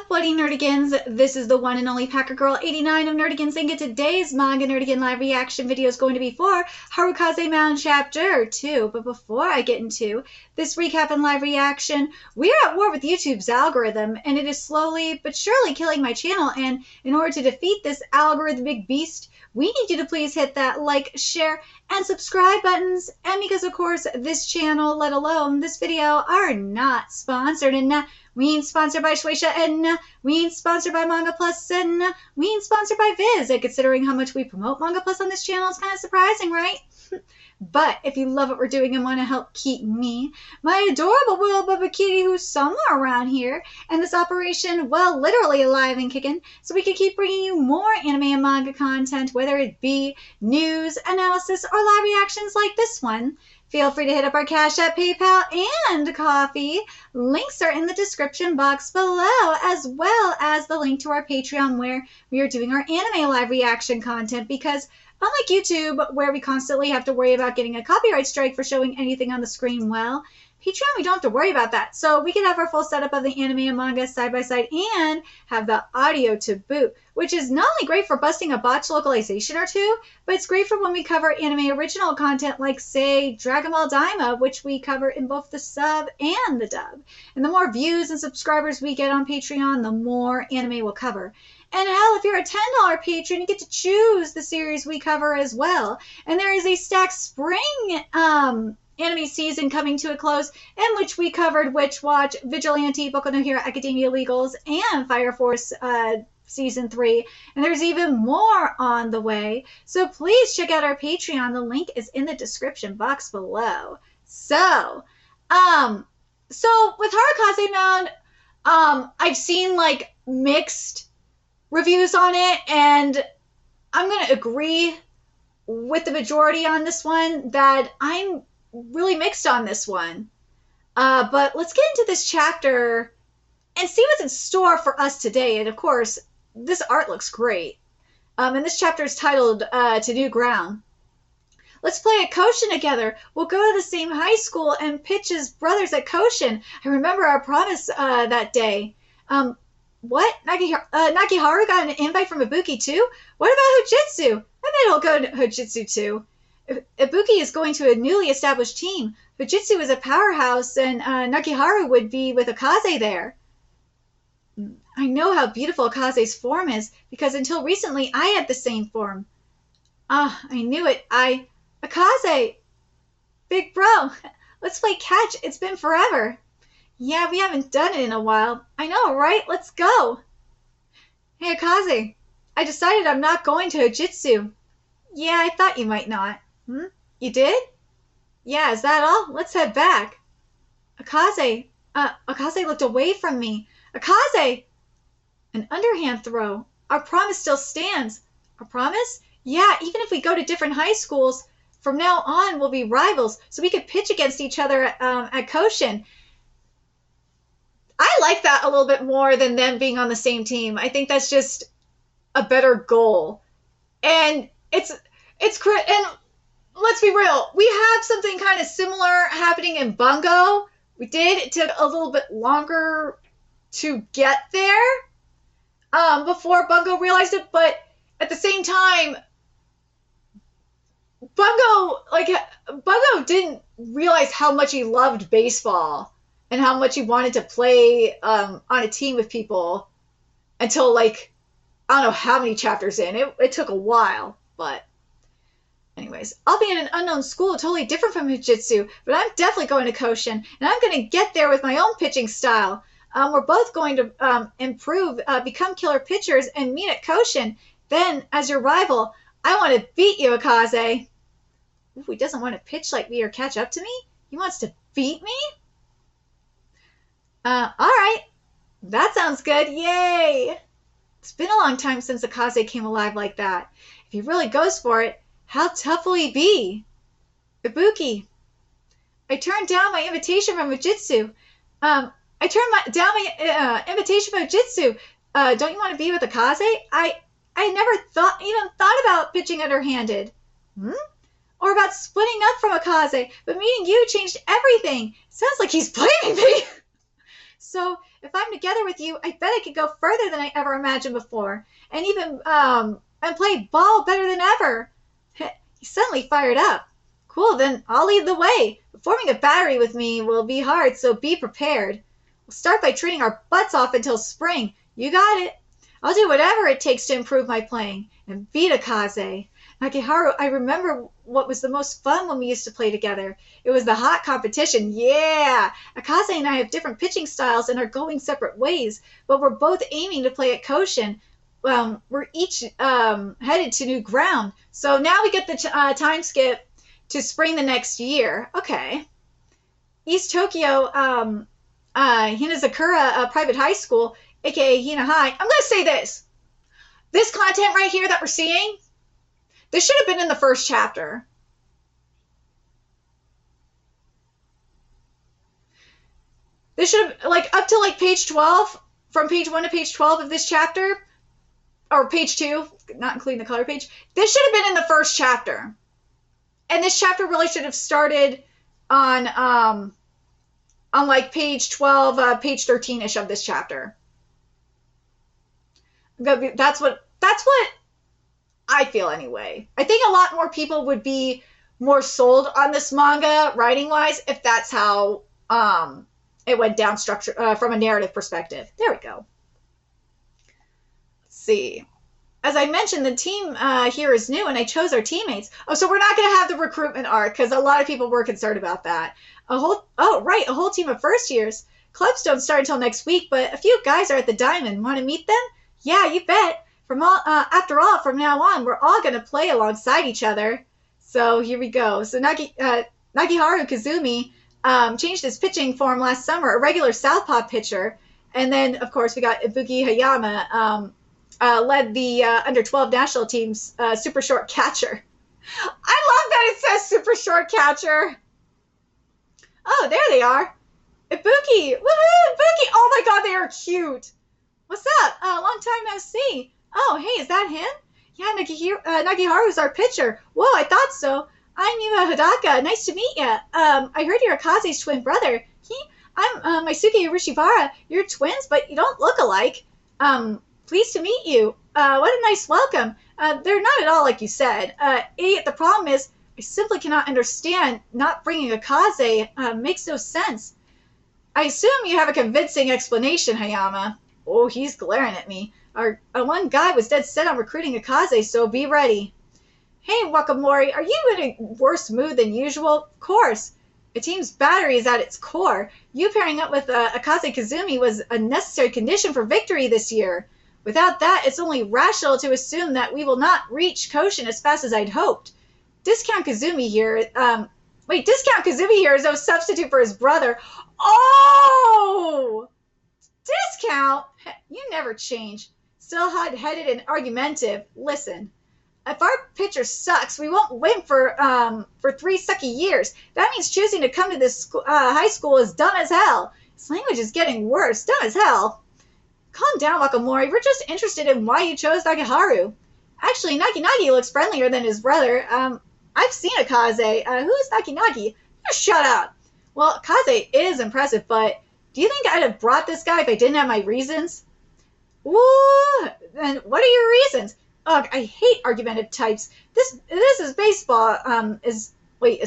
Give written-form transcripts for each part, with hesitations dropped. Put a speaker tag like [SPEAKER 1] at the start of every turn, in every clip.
[SPEAKER 1] Buddy Nerdigans? This is the one and only Packer Girl 89 of Nerdigans, and today's Manga Nerdigan live reaction video is going to be for Harukaze Mound Chapter 2. But before I get into this recap and live reaction, we are at war with YouTube's algorithm, and it is slowly but surely killing my channel. And in order to defeat this algorithmic beast, we need you to please hit that like, share, and subscribe buttons. And because, of course, this channel, let alone this video, are not sponsored, and we ain't sponsored by Shueisha, and we ain't sponsored by Manga Plus, and we ain't sponsored by Viz. And considering how much we promote Manga Plus on this channel, it's kind of surprising, right? But if you love what we're doing and want to help keep me, my adorable little Bubba Kitty, who's somewhere around here, and this operation, well, literally alive and kicking, so we can keep bringing you more anime and manga content, whether it be news, analysis, or live reactions like this one, feel free to hit up our Cash App, PayPal, and Coffee. Links are in the description box below, as well as the link to our Patreon, where we are doing our anime live reaction content, because unlike YouTube, where we constantly have to worry about getting a copyright strike for showing anything on the screen, well, Patreon, we don't have to worry about that. So we can have our full setup of the anime and manga side by side and have the audio to boot, which is not only great for busting a botch localization or two, but it's great for when we cover anime original content like, say, Dragon Ball Daima, which we cover in both the sub and the dub. And the more views and subscribers we get on Patreon, the more anime we'll cover. And hell, if you're a $10 patron, you get to choose the series we cover as well. And there is a stacked spring anime season coming to a close, in which we covered Witch Watch, Vigilante, Boku no Hero Academia Legals, and Fire Force Season 3. And there's even more on the way. So please check out our Patreon. The link is in the description box below. So with Harukaze Mound, I've seen like mixed reviews on it, and I'm going to agree with the majority on this one that I'm really mixed on this one. But let's get into this chapter and see what's in store for us today. And of course, this art looks great. And this chapter is titled To New Ground. Let's play at Koshin together. We'll go to the same high school and pitch as brothers at Koshin. I remember our promise that day. What? Nagiharu got an invite from Ibuki too? What about Hojitsu? I bet he'll go to Hojitsu too. Ibuki is going to a newly established team. Hojitsu is a powerhouse, and Nagiharu would be with Akaze there. I know how beautiful Akaze's form is, because until recently I had the same form. Ah, I knew it. Akaze! Big bro, let's play catch. It's been forever. Yeah, we haven't done it in a while. I know, right? Let's go. Hey, Akaze. I decided I'm not going to Hojitsu. Yeah, I thought you might not. You did? Yeah, is that all? Let's head back. Akaze. Akaze looked away from me. Akaze! An underhand throw. Our promise still stands. Our promise? Yeah, even if we go to different high schools, from now on we'll be rivals, so we could pitch against each other at Koshin. I like that a little bit more than them being on the same team. I think that's just a better goal. And and let's be real, we have something kind of similar happening in Bungo. We did. It took a little bit longer to get there before Bungo realized it, but at the same time, Bungo didn't realize how much he loved baseball and how much he wanted to play on a team with people until, like, I don't know how many chapters in. It took a while, but anyways. I'll be in an unknown school totally different from Hojitsu, but I'm definitely going to Koshin, and I'm going to get there with my own pitching style. We're both going to improve, become killer pitchers, and meet at Koshin. Then, as your rival, I want to beat you, Akaze. Ooh, he doesn't want to pitch like me or catch up to me? He wants to beat me? Alright. That sounds good. Yay! It's been a long time since Akaze came alive like that. If he really goes for it, how tough will he be? Ibuki. I turned down my invitation from Hojitsu. Don't you want to be with Akaze? I never even thought about pitching underhanded. Or about splitting up from Akaze, but meeting you changed everything. Sounds like he's blaming me. So, If I'm together with you, I bet I could go further than I ever imagined before, and even and play ball better than ever. He suddenly fired up. Cool, then I'll lead the way. Forming a battery with me will be hard, so be prepared. We'll start by training our butts off until spring. You got it. I'll do whatever it takes to improve my playing and beat Akaze. Nagiharu, I remember what was the most fun when we used to play together. It was the hot competition. Yeah! Akaze and I have different pitching styles and are going separate ways, but we're both aiming to play at Koshin. We're each headed to new ground. So now we get the time skip to spring the next year. Okay. East Tokyo, Hinazakura Private High School, aka Hina High. I'm going to say this. This content right here that we're seeing, this should have been in the first chapter. This should have, like, up to, like, page 12, from page 1 to page 12 of this chapter, or page 2, not including the color page, this should have been in the first chapter. And this chapter really should have started on like, page 12, page 13-ish of this chapter. That's what I feel anyway. I think a lot more people would be more sold on this manga writing-wise if that's how it went down structure from a narrative perspective. There we go. Let's see. As I mentioned, the team here is new, and I chose our teammates. Oh, so we're not going to have the recruitment arc, because a lot of people were concerned about that. A whole team of first years. Clubs don't start until next week, but a few guys are at the Diamond. Want to meet them? Yeah, you bet. After all, from now on, we're all going to play alongside each other. So here we go. So Nagiharu Kazumi changed his pitching form last summer, a regular southpaw pitcher. And then, of course, we got Ibuki Hayama, led the under-12 national team's super short catcher. I love that it says super short catcher. Oh, there they are. Ibuki. Woohoo, Ibuki. Oh, my God, they are cute. What's up? Long time no see. Oh, hey, is that him? Yeah, Nagiharu's our pitcher. Whoa, I thought so. I'm Yuma Hidaka. Nice to meet ya. I heard you're Akaze's twin brother. I'm Maisuke Urishibara. You're twins, but you don't look alike. Pleased to meet you. What a nice welcome. They're not at all like you said. Idiot, the problem is, I simply cannot understand not bringing Akaze. Makes no sense. I assume you have a convincing explanation, Hayama. Oh, he's glaring at me. Our one guy was dead set on recruiting Akaze, so be ready. Hey, Wakamori, are you in a worse mood than usual? Of course. A team's battery is at its core. You pairing up with Akaze Kazumi was a necessary condition for victory this year. Without that, it's only rational to assume that we will not reach Koshin as fast as I'd hoped. Discount Kazumi here is no substitute for his brother. Oh! Discount? You never change. Still hot-headed and argumentative. Listen, if our pitcher sucks, we won't win for 3 sucky years. That means choosing to come to this high school is dumb as hell. This language is getting worse. Dumb as hell. Calm down, Wakamori. We're just interested in why you chose Nagiharu. Actually, Nagi looks friendlier than his brother. I've seen Akaze. Who is Nagi? Just shut up. Well, Akaze is impressive, but do you think I'd have brought this guy if I didn't have my reasons? Ooh, then what are your reasons? Ugh, I hate argumentative types. This is baseball. Is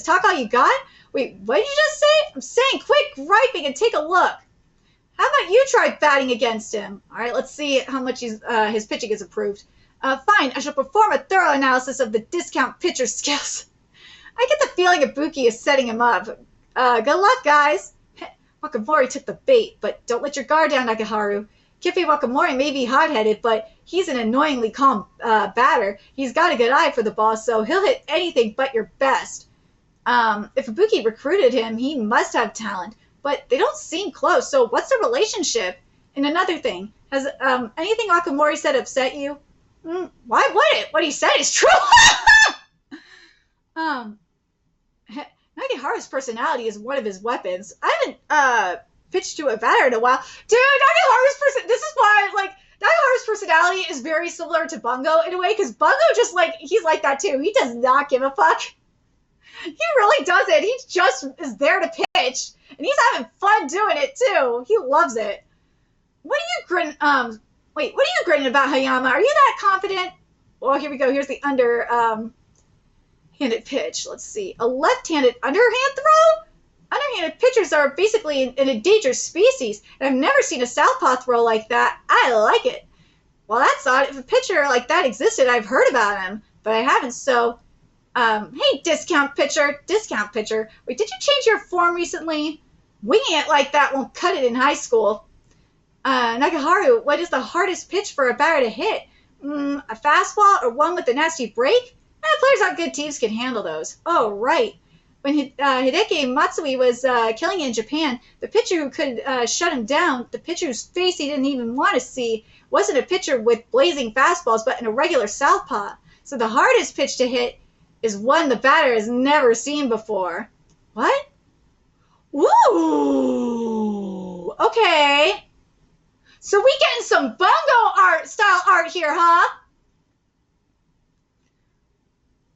[SPEAKER 1] talk all you got? Wait, what did you just say? I'm saying quit griping and take a look. How about you try batting against him? All right, let's see how much his pitching is improved. Fine, I shall perform a thorough analysis of the discount pitcher's skills. I get the feeling Ibuki is setting him up. Good luck, guys. Wakamori took the bait, but don't let your guard down, Nagiharu. Kiffy Wakamori may be hot-headed, but he's an annoyingly calm batter. He's got a good eye for the ball, so he'll hit anything but your best. If Ibuki recruited him, he must have talent, but they don't seem close, so what's the relationship? And another thing, has anything Wakamori said upset you? Why would it? What he said is true. Nagiharu's personality is one of his weapons. I haven't pitched to a batter in a while. Dude, this is why, like, Nagiharu's personality is very similar to Bungo in a way, because Bungo just, like, he's like that too. He does not give a fuck. He really doesn't. He just is there to pitch, and he's having fun doing it too. He loves it. What are you wait, what are you grinning about, Hayama? Are you that confident? Well, here we go. Here's the handed pitch. Let's see. A left-handed underhand throw? Underhanded pitchers are basically an endangered species, and I've never seen a southpaw throw like that. I like it. Well, that's odd. If a pitcher like that existed, I've heard about him, but I haven't, so... hey, discount pitcher. Discount pitcher. Wait, did you change your form recently? Winging it like that won't cut it in high school. Nagaharu, what is the hardest pitch for a batter to hit? A fastball or one with a nasty break? Players on good teams can handle those. Oh, right. When Hideki Matsui was killing it in Japan, the pitcher who could shut him down, the pitcher whose face he didn't even want to see, wasn't a pitcher with blazing fastballs, but an irregular southpaw. So the hardest pitch to hit is one the batter has never seen before. What? Ooh, okay. So we getting some bungo style art here, huh?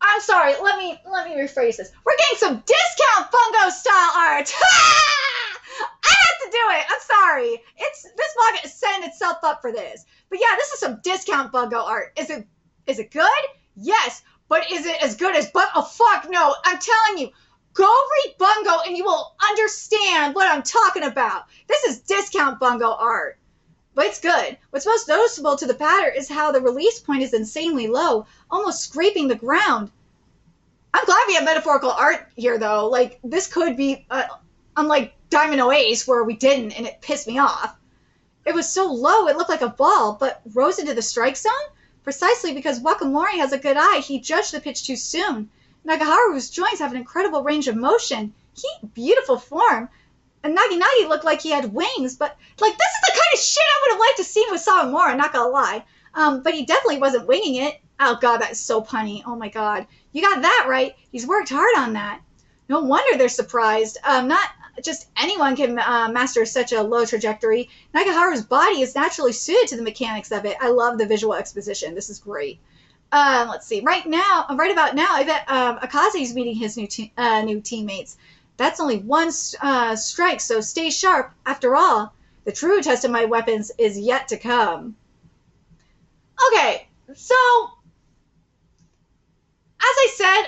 [SPEAKER 1] I'm sorry, let me rephrase this. We're getting some discount bungo style art. I have to do it. I'm sorry. This manga is setting itself up for this. But yeah, this is some discount bungo art. Is it good? Yes. But is it as good as oh fuck no. I'm telling you. Go read Bungo and you will understand what I'm talking about. This is discount Bungo art. But it's good. What's most noticeable to the batter is how the release point is insanely low, almost scraping the ground. I'm glad we have metaphorical art here, though. Like, this could be, unlike Diamond Ace, where we didn't, and it pissed me off. It was so low, it looked like a ball, but rose into the strike zone? Precisely because Wakamori has a good eye, he judged the pitch too soon. Nagaharu's joints have an incredible range of motion. Beautiful form. And Nagi looked like he had wings, but, like, this is the kind of shit I would have liked to see with Sawamura, not gonna lie. But he definitely wasn't winging it. Oh, God, that is so punny. Oh, my God. You got that right. He's worked hard on that. No wonder they're surprised. Not just anyone can master such a low trajectory. Nagaharu's body is naturally suited to the mechanics of it. I love the visual exposition. This is great. Let's see. Right about now, I bet Akaze's meeting his new teammates. That's only one strike, so stay sharp. After all, the true test of my weapons is yet to come. Okay, so as I said,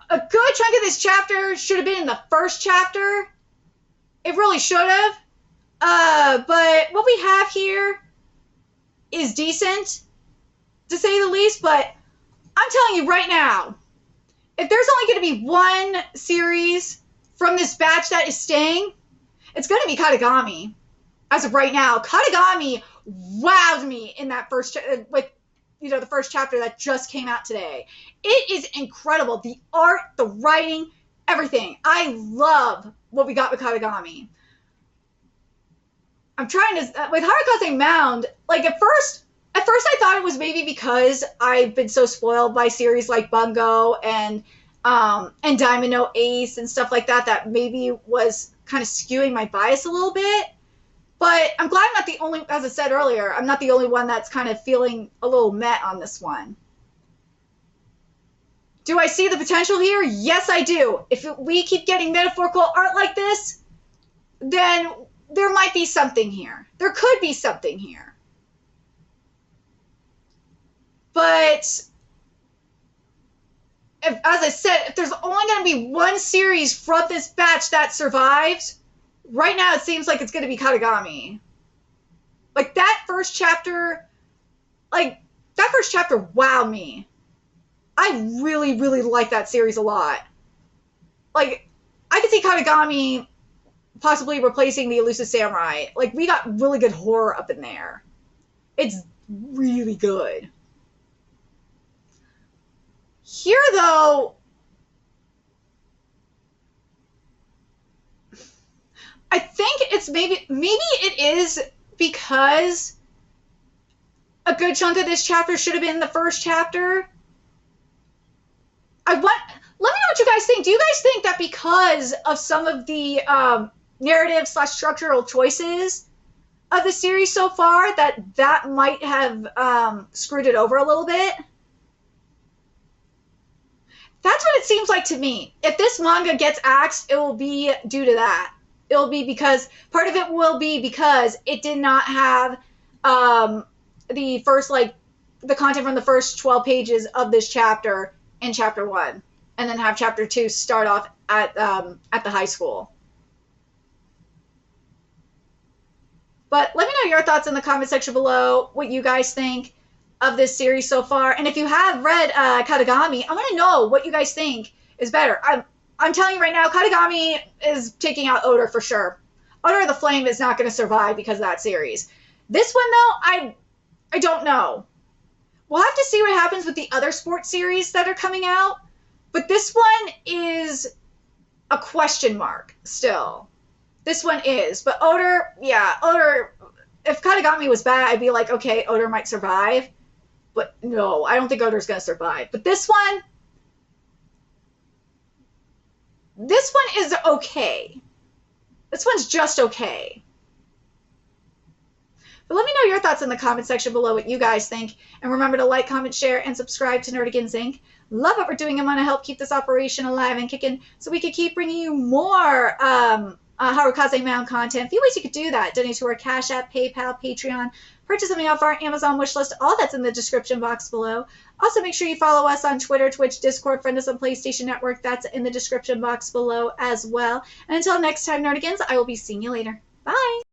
[SPEAKER 1] a good chunk of this chapter should have been in the first chapter. It really should have. But what we have here is decent, to say the least, but I'm telling you right now, if there's only going to be one series from this batch that is staying, it's going to be Katagami. As of right now, Katagami wowed me in that first, the first chapter that just came out today. It is incredible. The art, the writing, everything. I love what we got with Katagami. I'm trying to, with Harukaze Mound, like at first I thought it was maybe because I've been so spoiled by series like Bungo and Diamond No Ace and stuff like that maybe was kind of skewing my bias a little bit. But I'm glad I'm not the only, as I said earlier, I'm not the only one that's kind of feeling a little met on this one. Do I see the potential here? Yes, I do. If we keep getting metaphorical art like this, then there might be something here. There could be something here. But, as I said, if there's only going to be one series from this batch that survives, right now it seems like it's going to be Katagami. Like, that first chapter wowed me. I really, really like that series a lot. Like, I could see Katagami possibly replacing the Elusive Samurai. Like, we got really good horror up in there. It's really good. Here, though, I think it's maybe it is because a good chunk of this chapter should have been in the first chapter. Let me know what you guys think. Do you guys think that because of some of the narrative/structural choices of the series so far, that might have screwed it over a little bit? That's what it seems like to me. If this manga gets axed, it will be due to that. it'll be because part of it will be because it did not have the first, like, the content from the first 12 pages of this chapter in chapter 1, and then have chapter 2 start off at the high school. But let me know your thoughts in the comment section below, what you guys think of this series so far. And if you have read Katagami, I want to know what you guys think is better. I'm telling you right now, Katagami is taking out Odor for sure. Odor the Flame is not going to survive because of that series. This one, though, I don't know. We'll have to see what happens with the other sports series that are coming out. But this one is a question mark still. This one is. But Odor, yeah, Odor, if Katagami was bad, I'd be like, okay, Odor might survive. But no, I don't think Odor's going to survive. But this one is okay. This one's just okay. But let me know your thoughts in the comment section below, what you guys think. And remember to like, comment, share, and subscribe to Nerdigans Inc. Love what we're doing. I want to help keep this operation alive and kicking so we can keep bringing you more Harukaze Mound content. A few ways you could do that. Donate to our Cash App, PayPal, Patreon. Purchase something off our Amazon wish list. All that's in the description box below. Also, make sure you follow us on Twitter, Twitch, Discord, friend us on PlayStation Network. That's in the description box below as well. And until next time, Nerdigans, I will be seeing you later. Bye!